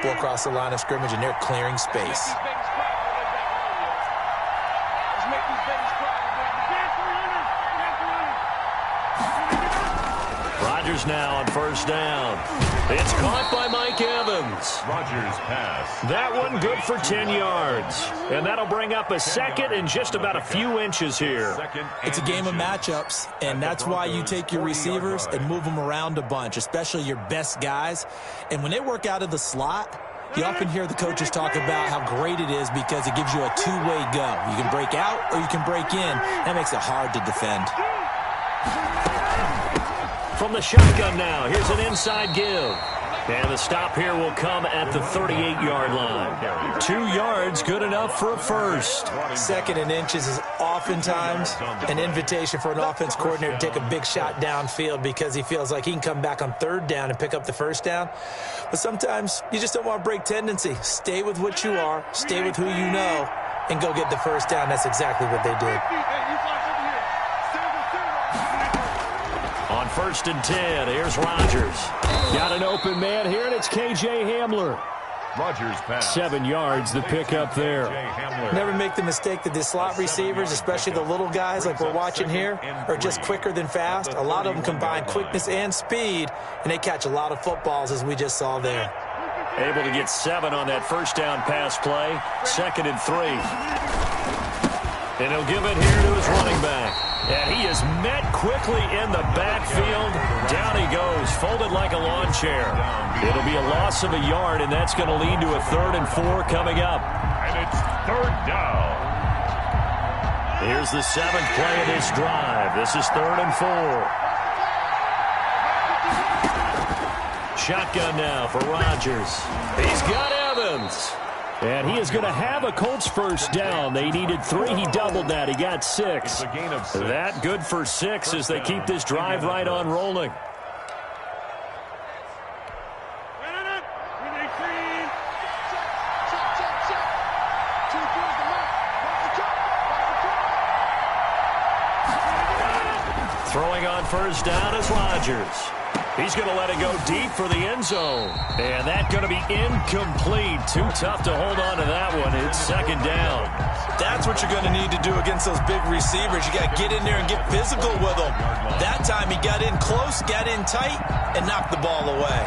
people across the line of scrimmage, and they're clearing space. Rodgers now on first down. It's caught by Mike Evans. Rodgers pass. That one good for 10 yards. And that'll bring up a second and just about a few inches here. It's a game of matchups, and that's why you take your receivers and move them around a bunch, especially your best guys. And when they work out of the slot, you often hear the coaches talk about how great it is because it gives you a two-way go. You can break out or you can break in. That makes it hard to defend. From the shotgun now, here's an inside give. And the stop here will come at the 38-yard line. 2 yards, good enough for a first. Second and inches is oftentimes an invitation for an offense coordinator to take a big shot downfield because he feels like he can come back on third down and pick up the first down. But sometimes you just don't want to break tendency. Stay with what you are, stay with who you know, and go get the first down. That's exactly what they did. On first and 10, here's Rodgers. Got an open man here, and it's K.J. Hamler. Rodgers pass. 7 yards, the pickup there. Never make the mistake that the slot receivers, especially the little guys like we're watching here, are just quicker than fast. A lot of them combine quickness and speed, and they catch a lot of footballs, as we just saw there. Able to get 7 on that first down pass play. 2nd and 3. And he'll give it here to his running back. And he is met quickly in the backfield. Down he goes, folded like a lawn chair. It'll be a loss of a yard, and that's going to lead to a 3rd and 4 coming up. And it's 3rd down. Here's the 7th play of this drive. This is 3rd and 4. Shotgun now for Rodgers. He's got Evans. And he is going to have a Colts first down. They needed 3. He doubled that. He got 6. A gain of 6. That good for 6 as they keep this drive right on rolling. Throwing on first down is Rodgers. He's going to let it go deep for the end zone. And that's going to be incomplete. Too tough to hold on to that one. It's 2nd down. That's what you're going to need to do against those big receivers. You got to get in there and get physical with them. That time he got in close, got in tight, and knocked the ball away.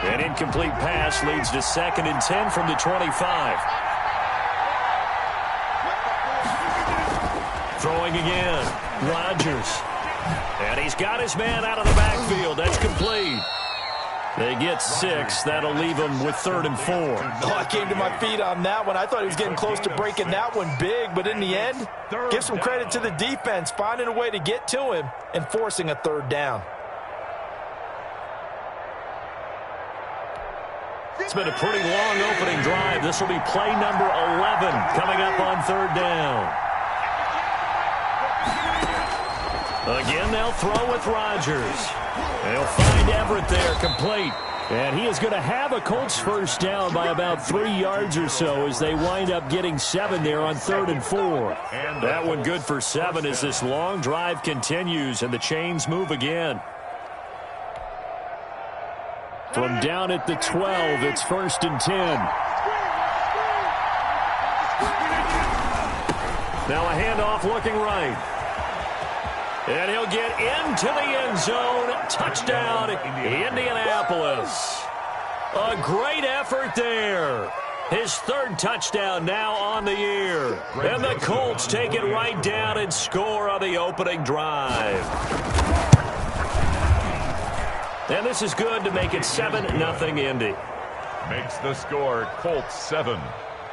An incomplete pass leads to 2nd and 10 from the 25. Throwing again, Rodgers. And he's got his man out of the backfield. That's complete. They get 6. That'll leave them with 3rd and 4. Oh, I came to my feet on that one. I thought he was getting close to breaking that one big, but in the end, give some credit to the defense, finding a way to get to him and forcing a 3rd down. It's been a pretty long opening drive. This will be play number 11 coming up on 3rd down. Again, they'll throw with Rodgers. They'll find Everett there, complete. And he is going to have a Colts first down by about 3 yards or so as they wind up getting 7 there on 3rd and 4. That one good for 7 as this long drive continues and the chains move again. From down at the 12, it's 1st and 10. Now a handoff looking right. And he'll get into the end zone. Touchdown, Indianapolis. A great effort there. His 3rd touchdown now on the year. And the Colts take it right down and score on the opening drive. And this is good to make it 7-0 Indy. Makes the score Colts 7,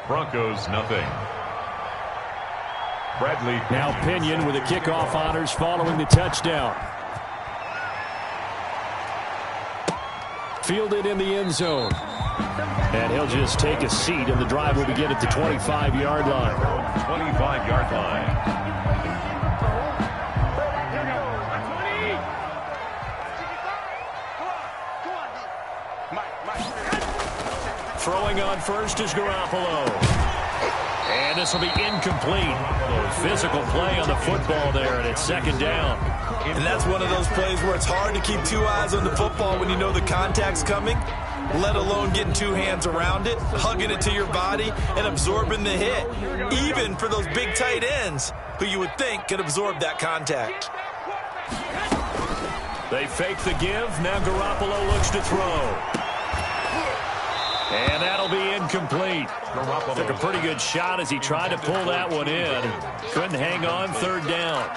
Broncos nothing. Bradley now Pinion with the kickoff honors following the touchdown. Fielded in the end zone. And he'll just take a seat, and the drive will begin at the 25-yard line. 25-yard line. Throwing on first is Garoppolo. And this will be incomplete. Physical play on the football there, and it's 2nd down. And that's one of those plays where it's hard to keep two eyes on the football when you know the contact's coming, let alone getting two hands around it, hugging it to your body, and absorbing the hit, even for those big tight ends who you would think could absorb that contact. They fake the give. Now Garoppolo looks to throw. And that'll be incomplete. Took a pretty good shot as he tried to pull that one in. Couldn't hang on, third down.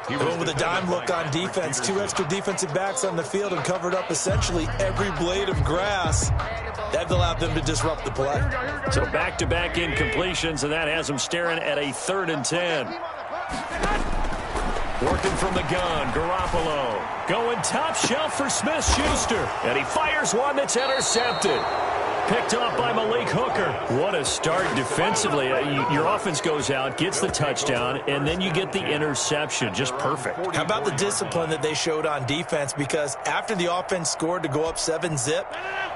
He went with a dime look on defense. Two extra defensive backs on the field and covered up essentially every blade of grass. That allowed them to disrupt the play. So back-to-back incompletions, and that has them staring at a 3rd and 10. Working from the gun, Garoppolo. Going top shelf for Smith-Schuster. And he fires one that's intercepted. Picked off by Malik Hooker. What a start defensively. Your offense goes out, gets the touchdown, and then you get the interception. Just perfect. How about the discipline that they showed on defense? Because after the offense scored to go up 7-zip,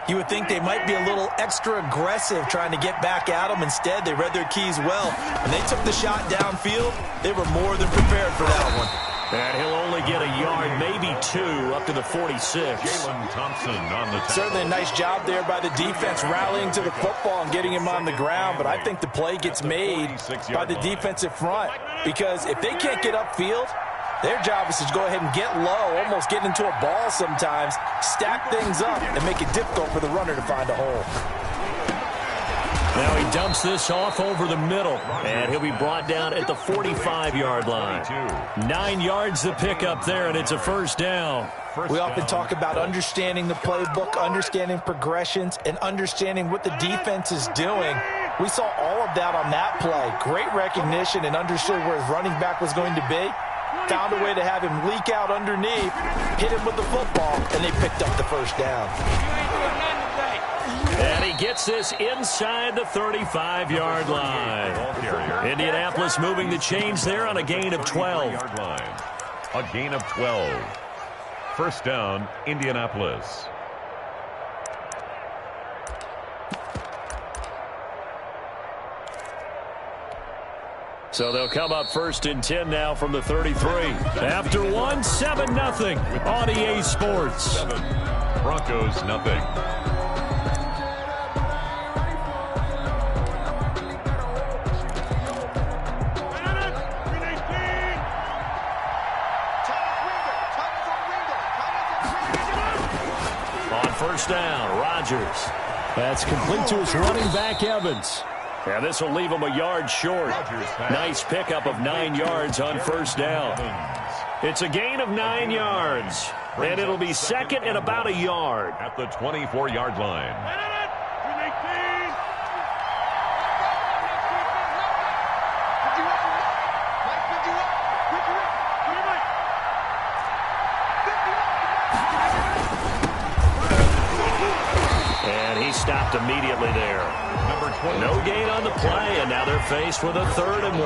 you would think they might be a little extra aggressive trying to get back at them. Instead, they read their keys well. When they took the shot downfield, they were more than prepared for that one. And he'll only get a yard, maybe 2, up to the 46. Jalen Thompson on the tackle. Certainly a nice job there by the defense rallying to the football and getting him on the ground, but I think the play gets made by the defensive front because if they can't get upfield, their job is to go ahead and get low, almost get into a ball sometimes, stack things up, and make it difficult for the runner to find a hole. Now he dumps this off over the middle, and he'll be brought down at the 45-yard line. 9 yards to pick up there, and it's a first down. We often talk about understanding the playbook, understanding progressions, and understanding what the defense is doing. We saw all of that on that play. Great recognition and understood where his running back was going to be. Found a way to have him leak out underneath, hit him with the football, and they picked up the first down. And he gets this inside the 35-yard line. Indianapolis moving the chains there on a gain of 12. A gain of 12. First down, Indianapolis. So they'll come up 1st and 10 now from the 33. After one, 7-0 on EA Sports. 7. Broncos, nothing. First down, Rodgers. That's complete to his running back, Evans. And this will leave him a yard short. Nice pickup of 9 yards on first down. It's a gain of 9 yards. And it'll be second and about a yard. At the 24-yard line. Stopped immediately there. No gain on the play, and now they're faced with a 3rd and 1.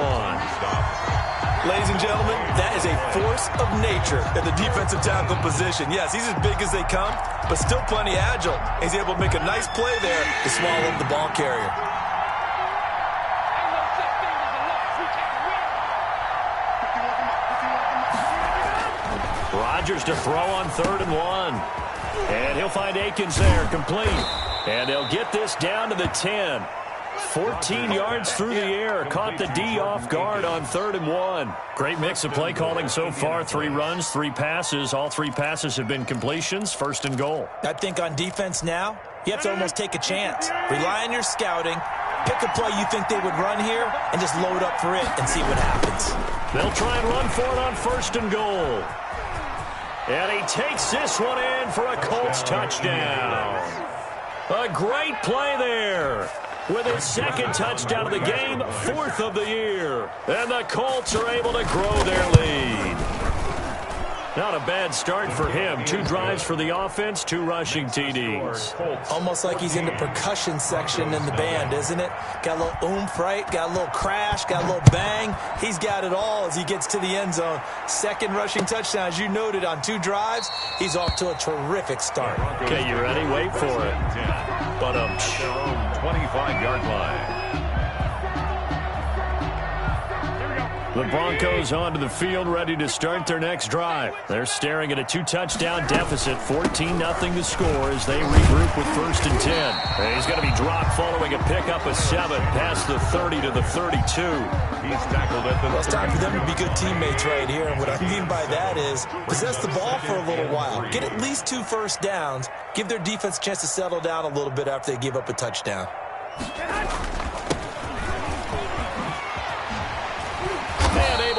Ladies and gentlemen, that is a force of nature at the defensive tackle position. Yes, he's as big as they come, but still plenty agile. He's able to make a nice play there to swallow up the ball carrier. Rodgers to throw on 3rd and 1. And he'll find Akins there, complete. And they'll get this down to the 10. 14 yards through the air. Caught the D off guard on 3rd and 1. Great mix of play calling so far. 3 runs, 3 passes. All 3 passes have been completions. 1st and goal. I think on defense now, you have to almost take a chance. Rely on your scouting. Pick a play you think they would run here and just load up for it and see what happens. They'll try and run for it on 1st and goal. And he takes this one in for a Colts touchdown. A great play there. With his 2nd touchdown of the game, 4th of the year. And the Colts are able to grow their lead. Not a bad start for him. 2 drives for the offense, 2 rushing TDs. Almost like he's in the percussion section in the band, isn't it? Got a little oomph, right? Got a little crash, got a little bang. He's got it all as he gets to the end zone. 2nd rushing touchdown, as you noted, on 2 drives. He's off to a terrific start. Okay, you ready? Wait for it. But 25-yard line. The Broncos onto the field, ready to start their next drive. They're staring at a 2-touchdown deficit, 14-0 to score as they regroup with 1st and 10. He's going to be dropped following a pickup of 7 past the 30 to the 32. He's tackled at the Well, it's time for them to be good teammates right here, and what I mean by that is possess the ball for a little while, get at least 2 first downs, give their defense a chance to settle down a little bit after they give up a touchdown.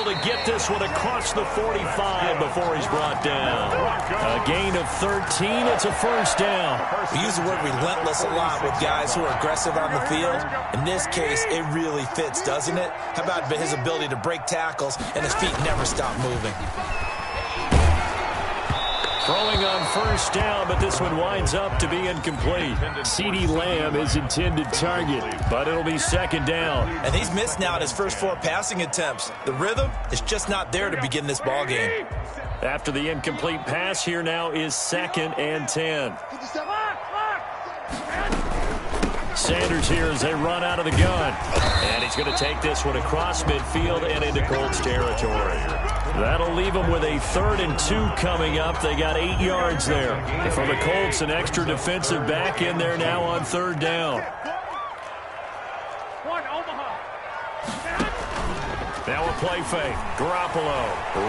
To get this one across the 45 before he's brought down. A gain of 13. It's a 1st down. We use the word relentless a lot with guys who are aggressive on the field. In this case, it really fits, doesn't it? How about his ability to break tackles and his feet never stop moving? Throwing on 1st down, but this one winds up to be incomplete. CeeDee Lamb is intended target, but it'll be 2nd down. And he's missed now in his first 4 passing attempts. The rhythm is just not there to begin this ball game. After the incomplete pass, here now is 2nd and 10. Sanders here as they run out of the gun. And he's going to take this one across midfield and into Colts territory. That'll leave them with a 3rd and 2 coming up. They got 8 yards there. For the Colts, an extra defensive back in there now on 3rd down. Now a play fake. Garoppolo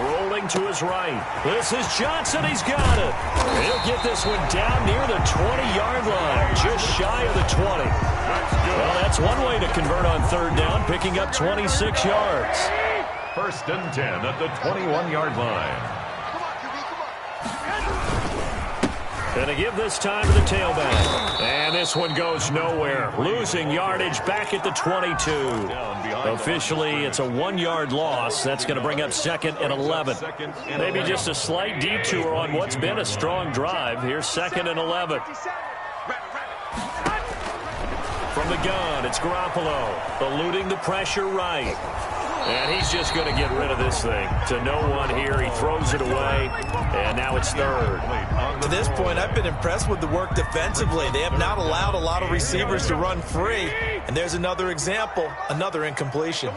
rolling to his right. This is Johnson. He's got it. He'll get this one down near the 20-yard line, just shy of the 20. Well, that's one way to convert on 3rd down, picking up 26 yards. 1st and 10 at the 21-yard line. And to give this time to the tailback. And this one goes nowhere. Losing yardage back at the 22. Officially, it's a 1-yard loss. That's going to bring up 2nd and 11. Maybe just a slight detour on what's been a strong drive. Here's 2nd and 11. From the gun, it's Garoppolo. Eluding the pressure right. And he's just going to get rid of this thing. To no one here. He throws it away. And now it's 3rd. To this point, I've been impressed with the work defensively. They have not allowed a lot of receivers to run free. And there's another example, another incompletion.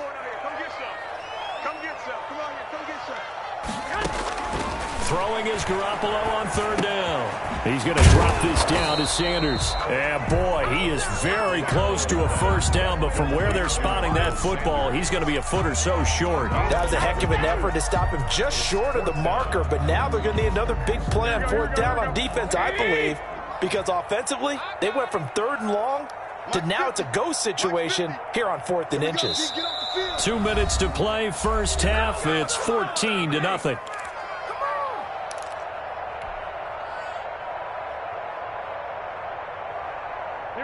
Throwing is Garoppolo on 3rd down. He's going to drop this down to Sanders. And boy, he is very close to a 1st down, but from where they're spotting that football, he's going to be a foot or so short. That was a heck of an effort to stop him just short of the marker, but now they're going to need another big play on 4th down on defense, I believe, because offensively, they went from 3rd and long to now it's a go situation here on 4th and inches. 2 minutes to play, 1st half. It's 14-0.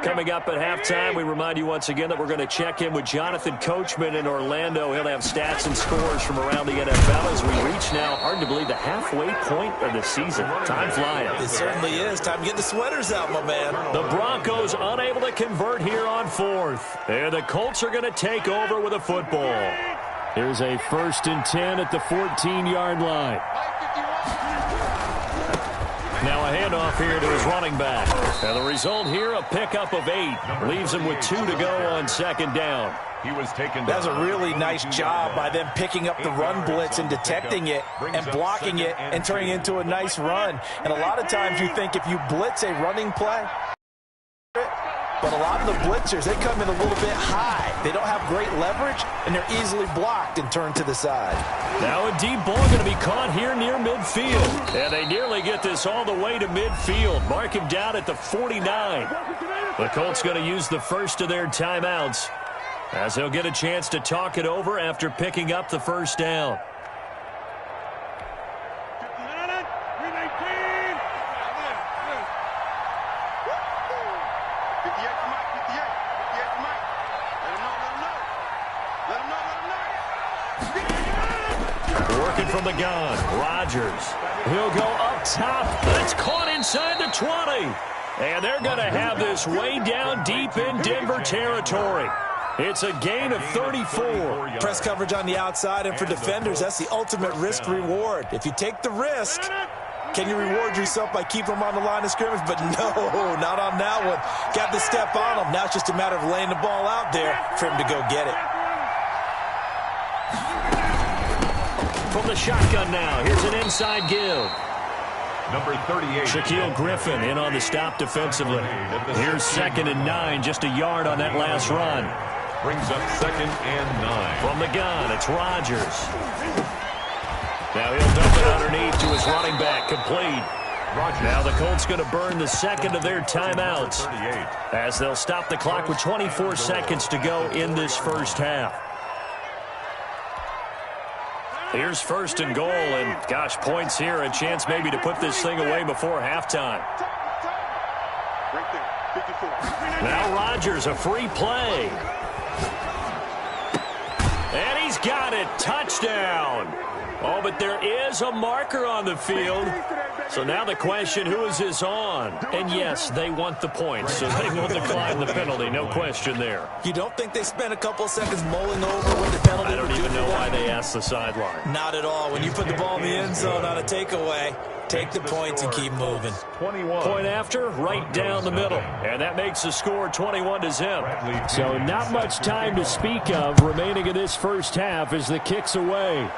Coming up at halftime, we remind you once again that we're going to check in with Jonathan Coachman in Orlando. He'll have stats and scores from around the NFL as we reach now, hard to believe, the halfway point of the season. Time flying. It certainly is. Time to get the sweaters out, my man. The Broncos unable to convert here on 4th. And the Colts are going to take over with a football. Here's a 1st and 10 at the 14-yard line. Now a handoff here to his running back. And the result here, a pickup of 8. Leaves him with 2 to go on 2nd down. He was taken down. That's a really nice job by them picking up the run blitz and detecting it and blocking it and turning it into a nice run. And a lot of times you think if you blitz a running play, but a lot of the blitzers, they come in a little bit high. They don't have great leverage, and they're easily blocked and turned to the side. Now a deep ball going to be caught here near midfield. And they nearly get this all the way to midfield. Mark him down at the 49. The Colts going to use the first of their timeouts as they'll get a chance to talk it over after picking up the 1st down. Working from the gun, Rodgers. He'll go up top. That's caught inside the 20. And they're going to have this way down deep in Denver territory. It's a gain of 34. Press coverage on the outside, and for defenders, that's the ultimate risk-reward. If you take the risk, can you reward yourself by keeping them on the line of scrimmage? But no, not on that one. Got to step on them. Now it's just a matter of laying the ball out there for him to go get it. from the shotgun now. Here's an inside give. Number 38. Shaquille Griffin in on the stop defensively. Here's 2nd and 9, just a yard on that last run. Brings up 2nd and 9. From the gun, it's Rodgers. Now he'll dump it underneath to his running back, complete. Now the Colts going to burn the second of their timeouts as they'll stop the clock with 24 seconds to go in this first half. Here's 1st and goal, and gosh, points here, a chance maybe to put this thing away before halftime. Now Rodgers, a free play. And he's got it, touchdown. Oh, but there is a marker on the field. So now the question, who is this on? And yes, they want the points, so they will decline the penalty, no question there. You don't think they spent a couple seconds mulling over what the penalty I don't even know why they asked the sideline. Not at all. When you put the ball in the end zone on a takeaway, take the points and keep moving. 21. Point after, right down the middle. And that makes the score 21-0. So not much time to speak of remaining in this first half as the kick's away.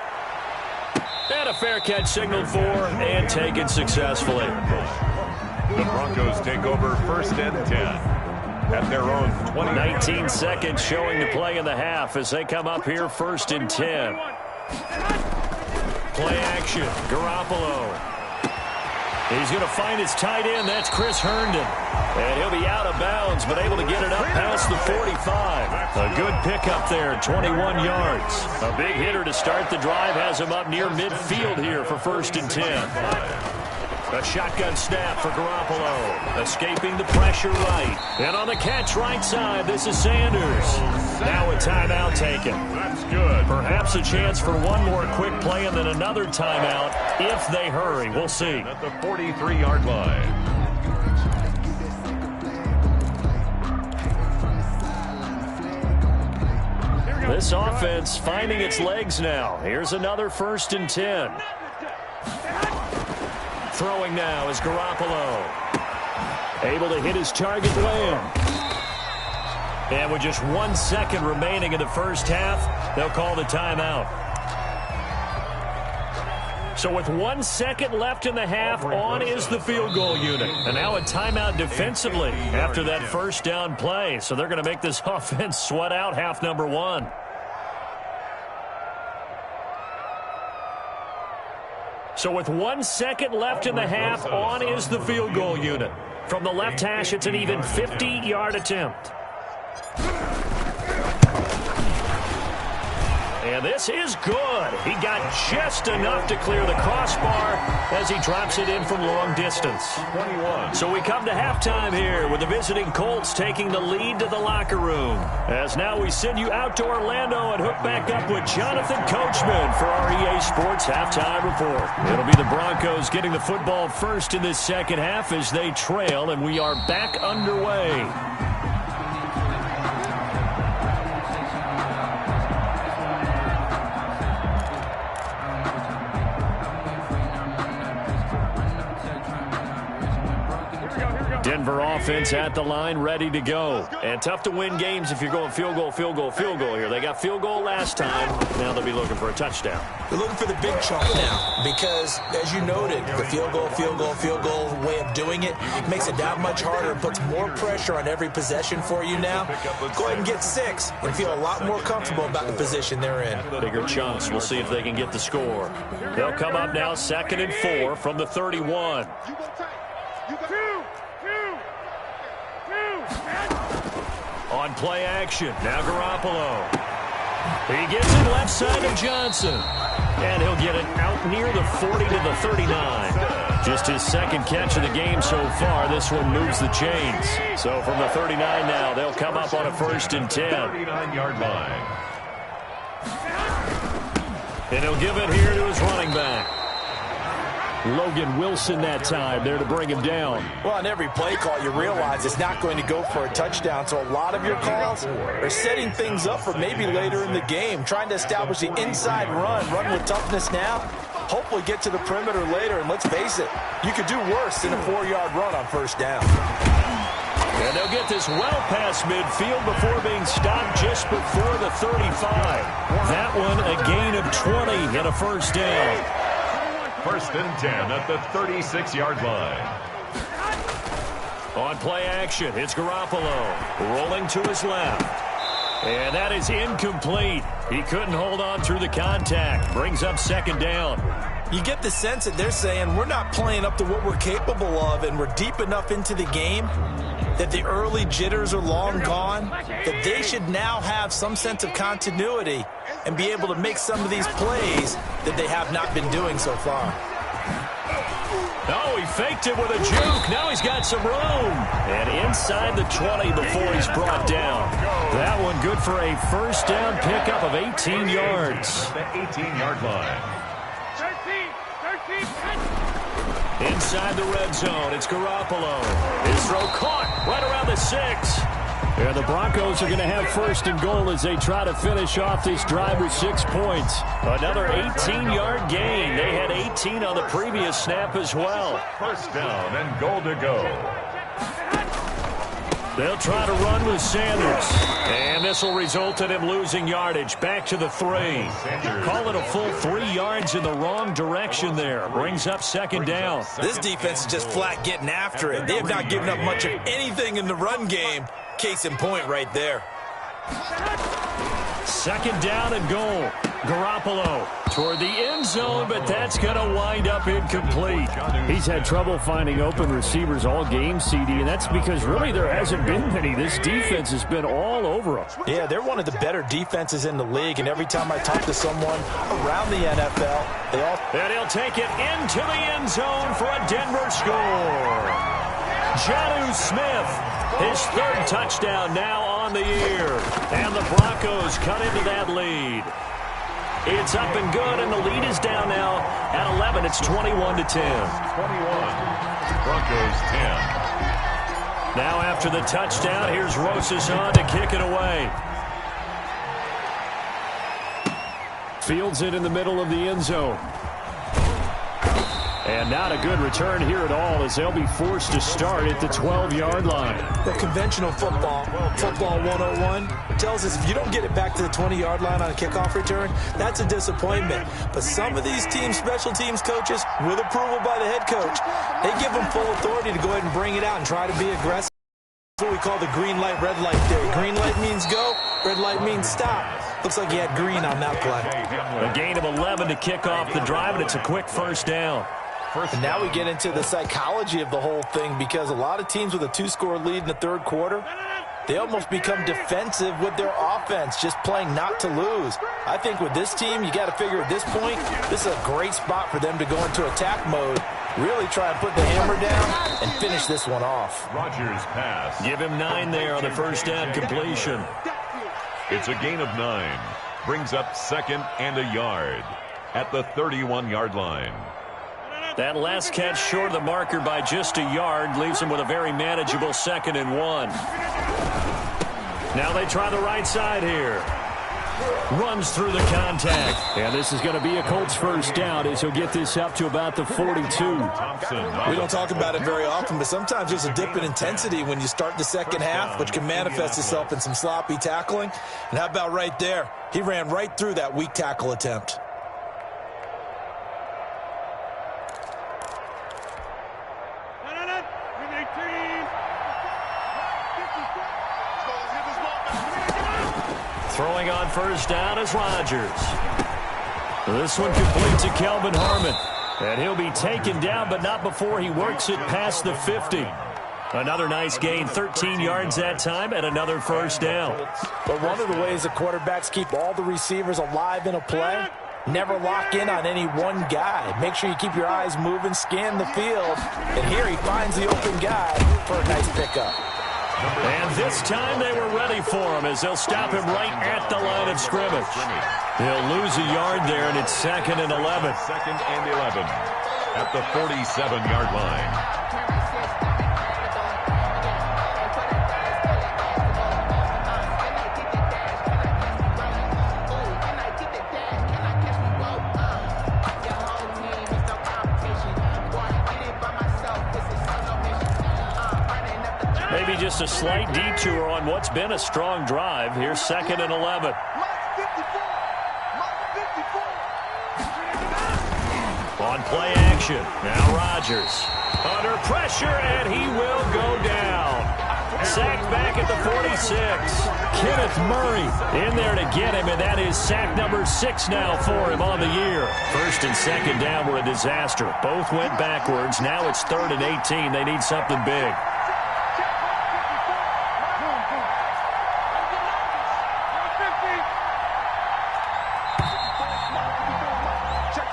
And a fair catch signaled for and taken successfully. The Broncos take over 1st and 10 at their own 20. 19 seconds showing to play in the half as they come up here 1st and 10. Play action, Garoppolo. He's going to find his tight end. That's Chris Herndon. And he'll be out of bounds, but able to get it up past the 45. A good pickup there, 21 yards. A big hitter to start the drive has him up near midfield here for 1st and 10. A shotgun snap for Garoppolo. Escaping the pressure right. And on the catch right side, this is Sanders. Now a timeout taken. That's good. Perhaps a chance for one more quick play and then another timeout if they hurry. We'll see. At the 43-yard line. This offense finding its legs now. Here's another 1st and 10. Throwing now is Garoppolo. Able to hit his target Lamb. And with just 1 second remaining in the first half, they'll call the timeout. So with 1 second left in the half, on is the field goal unit. And now a timeout defensively after that first down play. So they're going to make this offense sweat out half number 1. So with 1 second left in the half, on is the field goal unit. From the left hash, it's an even 50-yard attempt. And this is good. He got just enough to clear the crossbar as he drops it in from long distance. 21. So we come to halftime here with the visiting Colts taking the lead to the locker room. As now we send you out to Orlando and hook back up with Jonathan Coachman for our EA Sports Halftime Report. It'll be the Broncos getting the football first in this second half as they trail, and we are back underway. Denver offense at the line, ready to go. And tough to win games if you're going field goal, field goal, field goal here. They got field goal last time. Now they'll be looking for a touchdown. They're looking for the big chunk now because, as you noted, the field goal way of doing it makes it that much harder and puts more pressure on every possession for you now. Go ahead and get 6 and feel a lot more comfortable about the position they're in. Bigger chunks. We'll see if they can get the score. They'll come up now 2nd and 4 from the 31. On play action, now Garoppolo. He gets it left side of Johnson. And he'll get it out near the 40 to the 39. Just his second catch of the game so far. This one moves the chains. So from the 39 now, they'll come up on a 1st and 10. 39-yard line. And he'll give it here to his running back. Logan Wilson that time there to bring him down. Well, on every play call, you realize it's not going to go for a touchdown. So a lot of your calls are setting things up for maybe later in the game, trying to establish the inside run with toughness now. Hopefully get to the perimeter later. And let's face it, you could do worse than a 4-yard run on 1st down. And they'll get this well past midfield before being stopped just before the 35. That one a gain of 20 and a first down. 1st and 10 at the 36-yard line. On play action, it's Garoppolo rolling to his left. And that is incomplete. He couldn't hold on through the contact. Brings up 2nd down. You get the sense that they're saying we're not playing up to what we're capable of, and we're deep enough into the game that the early jitters are long gone, that they should now have some sense of continuity and be able to make some of these plays that they have not been doing so far. Oh, he faked it with a juke. Now he's got some room. And inside the 20 before he's brought down. That one good for a first down pickup of 18 yards. The 18-yard line. 13. Inside the red zone, it's Garoppolo. His throw caught right around the 6. And the Broncos are going to have 1st and goal as they try to finish off this drive with 6 points. Another 18-yard gain. They had 18 on the previous snap as well. 1st down and goal to go. They'll try to run with Sanders. And this will result in him losing yardage. Back to the 3. Call it a full 3 yards in the wrong direction there. Brings up 2nd down. This defense is just flat getting after it. They have not given up much of anything in the run game. Case in point right there. 2nd down and goal. Garoppolo toward the end zone, but that's going to wind up incomplete. He's had trouble finding open receivers all game, CD, and that's because really there hasn't been many. This defense has been all over them. Yeah, they're one of the better defenses in the league, and every time I talk to someone around the NFL, they all... And he'll take it into the end zone for a Denver score. Jonnu Smith, his 3rd touchdown now on the year. And the Broncos cut into that lead. It's up and good, and the lead is down now at 11. It's 21-10. 21. Broncos 10. Now after the touchdown, here's Rosas on to kick it away. Fields it in the middle of the end zone. And not a good return here at all as they'll be forced to start at the 12-yard line. The conventional football 101, tells us if you don't get it back to the 20-yard line on a kickoff return, that's a disappointment. But some of these team special teams coaches, with approval by the head coach, they give them full authority to go ahead and bring it out and try to be aggressive. That's what we call the green light, red light theory. Green light means go, red light means stop. Looks like he had green on that play. A gain of 11 to kick off the drive, and it's a quick first down. And now we get into the psychology of the whole thing, because a lot of teams with a 2-score lead in the 3rd quarter, they almost become defensive with their offense, just playing not to lose. I think with this team, you got to figure at this point, this is a great spot for them to go into attack mode, really try and put the hammer down and finish this one off. Rodgers pass. Give him 9 there on the first down completion. It's a gain of 9. Brings up 2nd and a yard at the 31-yard line. That last catch short of the marker by just a yard leaves him with a very manageable 2nd and 1. Now they try the right side here. Runs through the contact. And this is going to be a Colts first down as he'll get this up to about the 42. We don't talk about it very often, but sometimes there's a dip in intensity when you start the second half, which can manifest itself in some sloppy tackling. And how about right there? He ran right through that weak tackle attempt. Throwing on first down is Rodgers. This one complete to Kelvin Harmon. And he'll be taken down, but not before he works it past the 50. Another nice gain, 13 yards that time, and another first down. But one of the ways the quarterbacks keep all the receivers alive in a play, never lock in on any one guy. Make sure you keep your eyes moving, scan the field. And here he finds the open guy for a nice pickup. And this time they were ready for him as they'll stop him right at the line of scrimmage. They'll lose a yard there, and it's 2nd and 11. 2nd and 11 at the 47-yard line. Maybe just a slight detour on what's been a strong drive. Here's 2nd and 11. On play action. Now Rodgers. Under pressure, and he will go down. Sacked back at the 46. Kenneth Murray in there to get him, and that is sack number 6 now for him on the year. 1st and 2nd down were a disaster. Both went backwards. Now it's 3rd and 18. They need something big.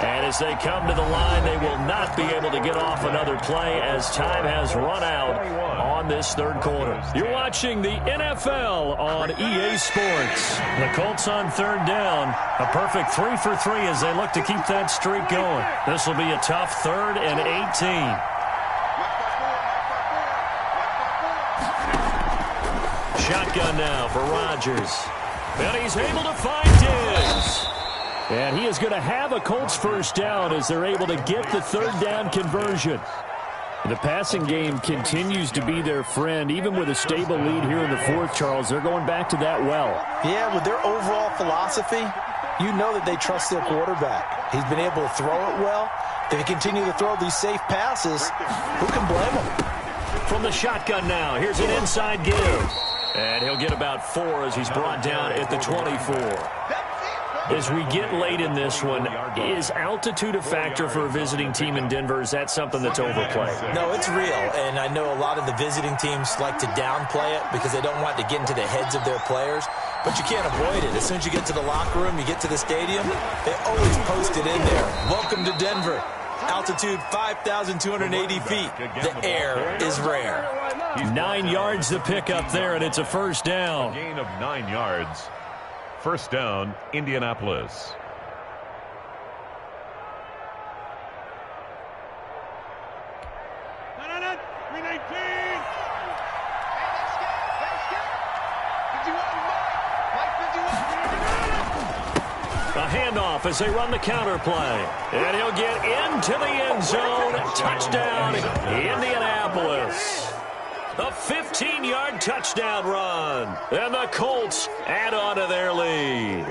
And as they come to the line, they will not be able to get off another play as time has run out on this 3rd quarter. You're watching the NFL on EA Sports. The Colts on 3rd down. A perfect 3 for 3 as they look to keep that streak going. This will be a tough 3rd and 18. Shotgun now for Rodgers. And he's able to find Diggs. And he is going to have a Colts 1st down as they're able to get the 3rd down conversion. The passing game continues to be their friend. Even with a stable lead here in the 4th, Charles, they're going back to that well. Yeah, with their overall philosophy, you know that they trust their quarterback. He's been able to throw it well. If he continue to throw these safe passes, who can blame him? From the shotgun now, here's an inside give. And he'll get about 4 as he's brought down at the 24. As we get late in this one, is altitude a factor for a visiting team in Denver? Is that something that's overplayed? No, it's real, and I know a lot of the visiting teams like to downplay it because they don't want to get into the heads of their players, but you can't avoid it. As soon as you get to the locker room, you get to the stadium, they always post it in there. Welcome to Denver. Altitude 5,280 feet. The air is rare. 9 yards to pick up there, and it's a 1st down. A gain of 9 yards. 1st down, Indianapolis. A handoff as they run the counter play. And he'll get into the end zone. Touchdown, Indianapolis. A 15-yard touchdown run. And the Colts add on to their lead.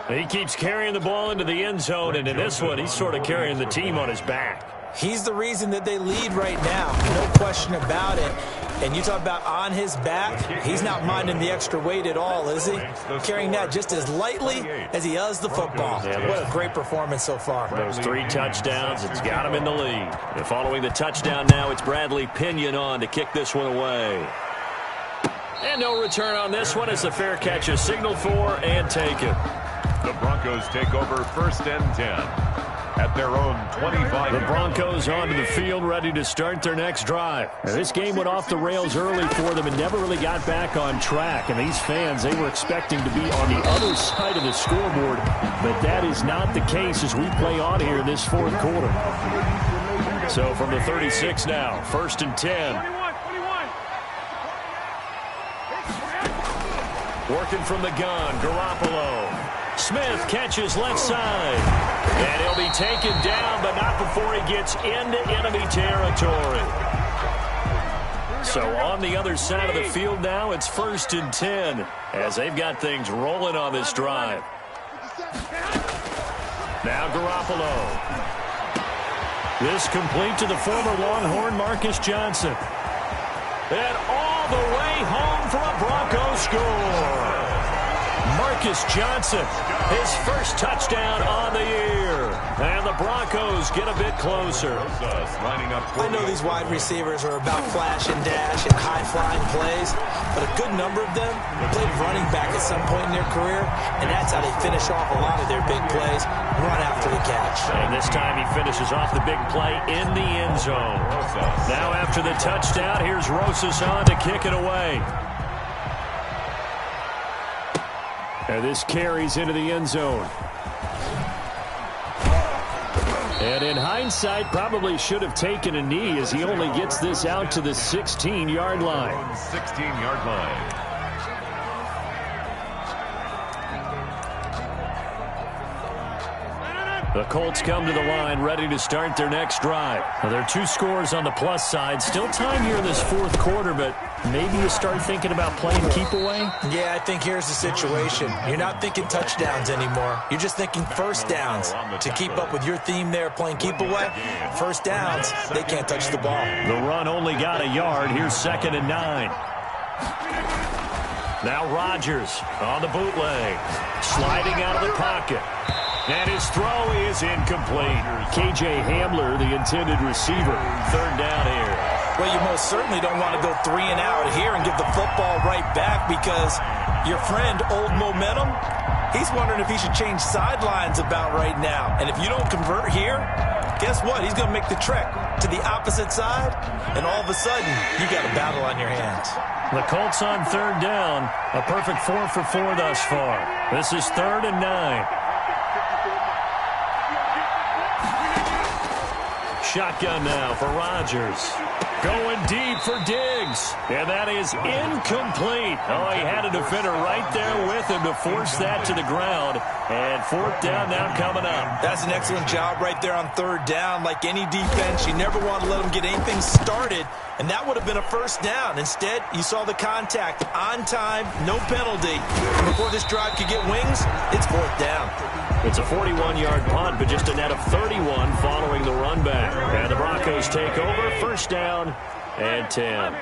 He keeps carrying the ball into the end zone, and in this one, he's sort of carrying the team on his back. He's the reason that they lead right now. No question about it. And you talk about on his back, he's not minding the extra weight at all, is he? Carrying that just as lightly as he does the football. What a great performance so far. Those 3 touchdowns, it's got him in the lead. And following the touchdown now, it's Bradley Pinion on to kick this one away. And no return on this one as the fair catch is signaled for and taken. The Broncos take over 1st and 10. At their own 25. The Broncos onto the field, ready to start their next drive. Now, this game went off the rails early for them and never really got back on track. And these fans, they were expecting to be on the other side of the scoreboard. But that is not the case as we play on here in this 4th quarter. So from the 36 now, 1st and 10. Working from the gun, Garoppolo. Smith catches left side. And he'll be taken down, but not before he gets into enemy territory. So on the other side of the field now, it's 1st and 10 as they've got things rolling on this drive. Now Garoppolo. This complete to the former Longhorn Marcus Johnson. And all the way home for a Broncos score. Marcus Johnson, his 1st touchdown on the year. And the Broncos get a bit closer. I know these wide receivers are about flash and dash and high-flying plays, but a good number of them played running back at some point in their career, and that's how they finish off a lot of their big plays, run after the catch. And this time he finishes off the big play in the end zone. Now after the touchdown, here's Rosas on to kick it away. And this carries into the end zone. And in hindsight, probably should have taken a knee as he only gets this out to the 16-yard line. 16-yard line. The Colts come to the line ready to start their next drive. Now, there are 2 scores on the plus side. Still time here in this fourth quarter, but maybe you start thinking about playing keep away? Yeah, I think here's the situation. You're not thinking touchdowns anymore. You're just thinking first downs. To keep up with your theme there, playing keep away, first downs, they can't touch the ball. The run only got a yard. Here's 2nd and 9. Now Rodgers on the bootleg, sliding out of the pocket. And his throw is incomplete. K.J. Hamler, the intended receiver. 3rd down here. Well, you most certainly don't want to go 3 and out here and give the football right back because your friend, Old Momentum, he's wondering if he should change sidelines about right now. And if you don't convert here, guess what? He's going to make the trek to the opposite side, and all of a sudden, you got a battle on your hands. The Colts on 3rd down. A perfect 4 for 4 thus far. This is 3rd and 9. Shotgun now for Rodgers. Going deep for Diggs. And that is incomplete. Oh, he had a defender right there with him to force that to the ground. And 4th down now coming up. That's an excellent job right there on 3rd down. Like any defense, you never want to let them get anything started. And that would have been a first down. Instead, you saw the contact on time, no penalty. And before this drive could get wings, it's 4th down. It's a 41-yard punt, but just a net of 31 following the run back. And the Broncos take over, 1st down and 10.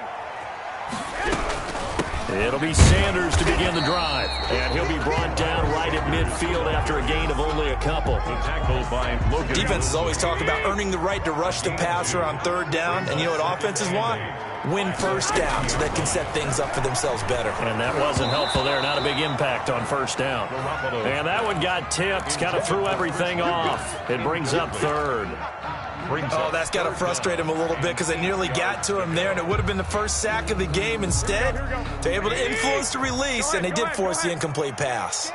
It'll be Sanders to begin the drive. And he'll be brought down right at midfield after a gain of only a couple. Defenses always talk about earning the right to rush the passer on 3rd down. And you know what offenses want? Win first down so they can set things up for themselves better. And that wasn't helpful there. Not a big impact on 1st down. And that one got tipped. Kind of threw everything off. It brings up 3rd. Oh, that's got to frustrate him a little bit because they nearly got to him there, and it would have been the first sack of the game. Instead, they're able to influence the release, and they did force the incomplete pass.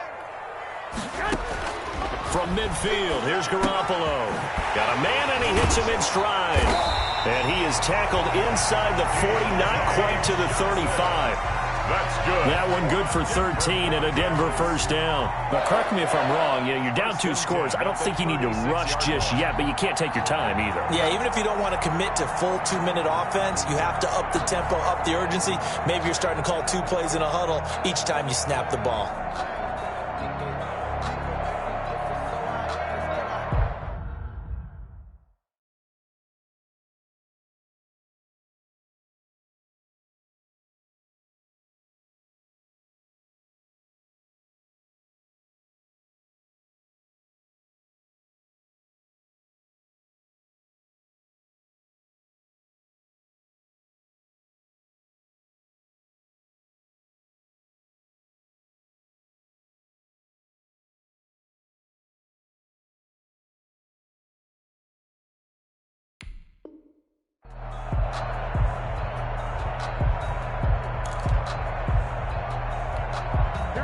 From midfield, here's Garoppolo. Got a man, and he hits him in stride. And he is tackled inside the 40, not quite to the 35. That's good. That one good for 13 and a Denver 1st down. Now, correct me if I'm wrong. You're down 2 scores. I don't think you need to rush just yet, but you can't take your time either. Yeah, even if you don't want to commit to full 2-minute offense, you have to up the tempo, up the urgency. Maybe you're starting to call 2 plays in a huddle each time you snap the ball.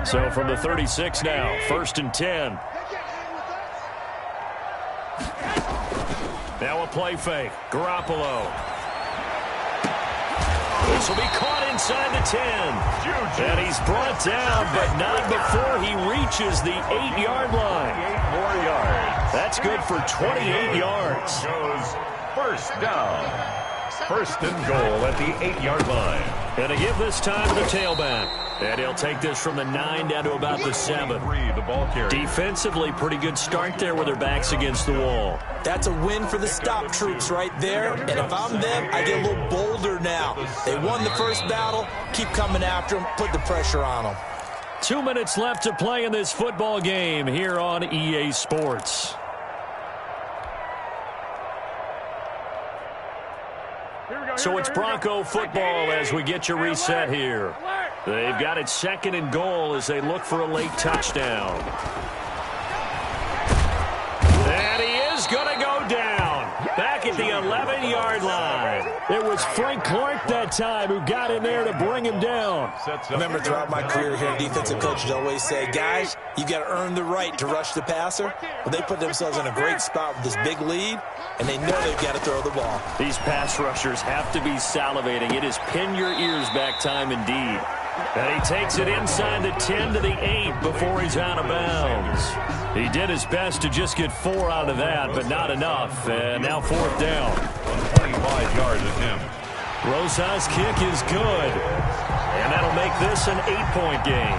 So from the 36 now, 1st and 10. Now a play fake. Garoppolo. This will be caught inside the 10. And he's brought down, but not before he reaches the 8-yard line. 8 more yards. That's good for 28 yards. Goes 1st down. 1st and goal at the 8-yard line. And to give this time to the tailback. And he'll take this from the 9 down to about the 7. The ball carrier. Defensively, pretty good start there with their backs against the wall. That's a win for the stop troops right there. And if I'm them, I get a little bolder now. They won the first battle. Keep coming after them. Put the pressure on them. 2 minutes left to play in this football game here on EA Sports. So it's Bronco football as we get you reset here. They've got it 2nd and goal as they look for a late touchdown. And he is going to go down. Back at the 11-yard line. It was Frank Clark that time who got in there to bring him down. I remember throughout my career here, defensive coaches always say, guys, you got to earn the right to rush the passer. Well, they put themselves in a great spot with this big lead, and they know they've got to throw the ball. These pass rushers have to be salivating. It is pin your ears back time indeed. And he takes it inside the 10 to the 8 before he's out of bounds. He did his best to just get 4 out of that, but not enough. And now 4th down. 25 yard attempt. Rosas' kick is good. And that'll make this an 8-point game.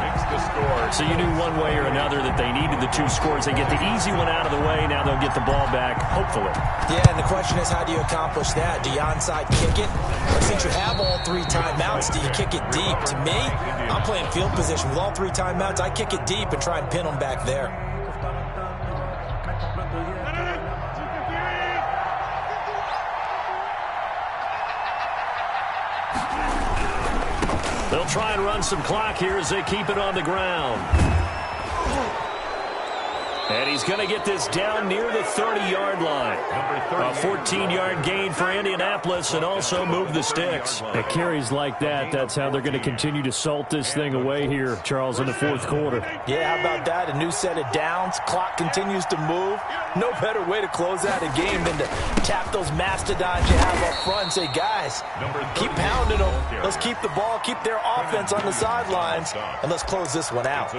So you knew one way or another that they needed the 2 scores. They get the easy one out of the way. Now they'll get the ball back, hopefully. Yeah, and the question is, how do you accomplish that? Do you onside kick it? Or since you have all 3 timeouts, do you kick it deep? To me, I'm playing field position. With all 3 timeouts, I kick it deep and try and pin them back there. They'll try and run some clock here as they keep it on the ground. And he's going to get this down near the 30-yard line. A 14-yard gain for Indianapolis and also move the sticks. At carries like that, that's how they're going to continue to salt this thing away here, Charles, in the 4th quarter. Yeah, how about that? A new set of downs. Clock continues to move. No better way to close out a game than to tap those mastodons you have up front and say, guys, keep pounding them. Let's keep the ball, keep their offense on the sidelines, and let's close this one out.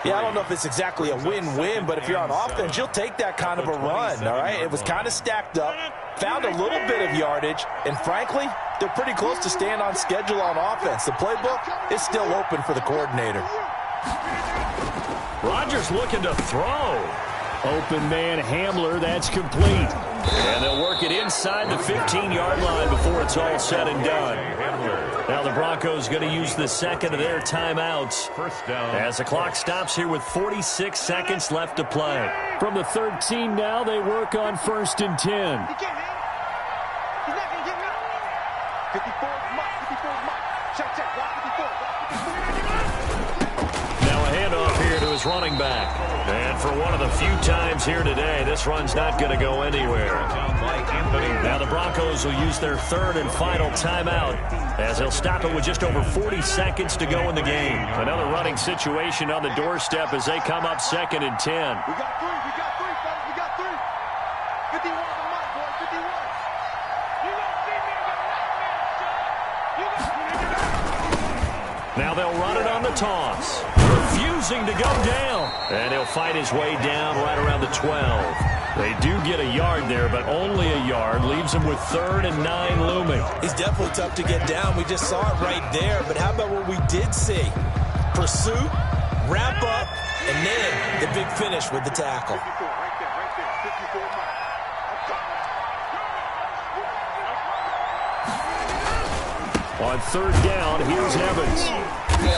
Yeah, I don't know if it's exactly a win-win, but if you're on offense, you'll take that kind of a run, all right? It was kind of stacked up, found a little bit of yardage, and frankly, they're pretty close to staying on schedule on offense. The playbook is still open for the coordinator. Rodgers looking to throw. Open man Hamler, that's complete. And they'll work it inside the 15-yard line before it's all said and done. Now the Broncos going to use the second of their timeouts as the clock stops here with 46 seconds left to play. From the 13 now, they work on 1st and 10. He's not going to get me. 54 mark. Check. Block 54. Now a handoff here to his running back. And for one of the few times here today, this run's not going to go anywhere. Now the Broncos will use their 3rd and final timeout as they'll stop it with just over 40 seconds to go in the game. Another running situation on the doorstep as they come up 2nd and 10. We got 3, fellas. We got 3. 51 on the mic, boy. 51. You don't see me Now they'll run it on the toss. Refusing to go down. And he'll fight his way down right around the 12. They do get a yard there, but only a yard. Leaves him with 3rd and 9 looming. He's definitely tough to get down. We just saw it right there. But how about what we did see? Pursuit, wrap up, and then the big finish with the tackle. 54, right there. 54 mark. On 3rd down, here's Evans.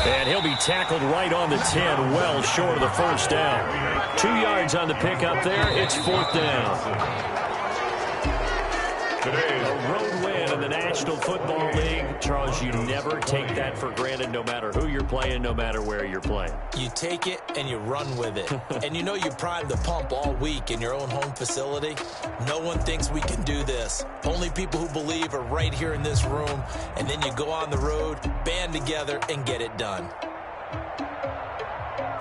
And he'll be tackled right on the 10, well short of the 1st down. 2 yards on the pickup there. It's 4th down. Today's a road win in the National Football League. Charles, you never take that for granted, no matter who you're playing, no matter where you're playing. You take it and you run with it. And you know you primed the pump all week in your own home facility. No one thinks we can do this. Only people who believe are right here in this room. And then you go on the road, band together, and get it done.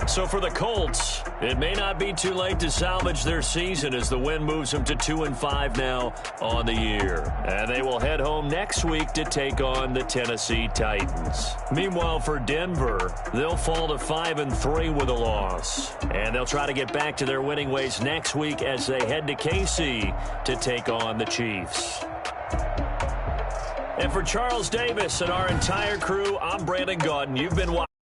So for the Colts, it may not be too late to salvage their season as the win moves them to 2-5 now on the year. And they will head home next week to take on the Tennessee Titans. Meanwhile, for Denver, they'll fall to 5-3 with a loss. And they'll try to get back to their winning ways next week as they head to KC to take on the Chiefs. And for Charles Davis and our entire crew, I'm Brandon Gaudin. You've been watching.